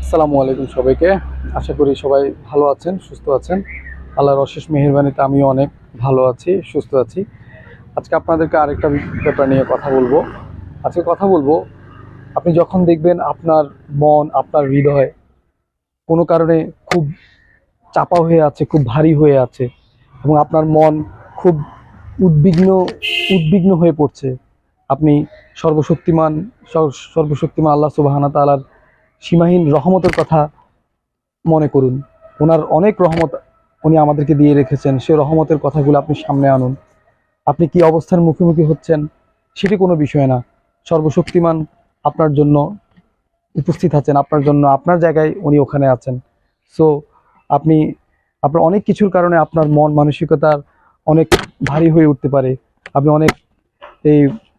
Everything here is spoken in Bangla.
আসসালামু আলাইকুম সবাইকে। আশা করি সবাই ভালো আছেন, সুস্থ আছেন। আল্লাহর অশেষ মেহেরবানিতে আমিও অনেক ভালো আছি, সুস্থ আছি। আজকে আপনাদেরকে আরেকটা ব্যাপার নিয়ে কথা বলবো। আজকে কথা বলবো, আপনি যখন দেখবেন আপনার মন, আপনার হৃদয় কোনো কারণে খুব চাপা হয়ে আছে, খুব ভারী হয়ে আছে, এবং আপনার মন খুব উদ্বিগ্ন উদ্বিগ্ন হয়ে পড়ছে, আপনি সর্বশক্তিমান সর্বশক্তিমান আল্লাহ সুবহানাহু ওয়া তাআলার সীমাহীন রহমতের কথা মনে করুন। ওনার অনেক রহমত উনি আমাদেরকে দিয়ে রেখেছেন। সেই রহমতের কথাগুলো আপনি সামনে আনুন। আপনি কি অবস্থার মুখোমুখি হচ্ছেন সেটি কোনো বিষয় না। সর্বশক্তিমান আপনার জন্য উপস্থিত আছেন, আপনার জন্য আপনার জায়গায় উনি ওখানে আছেন। সো আপনি আপনার অনেক কিছুর কারণে আপনার মন মানসিকতার অনেক ভারী হয়ে উঠতে পারে। আপনি অনেক এই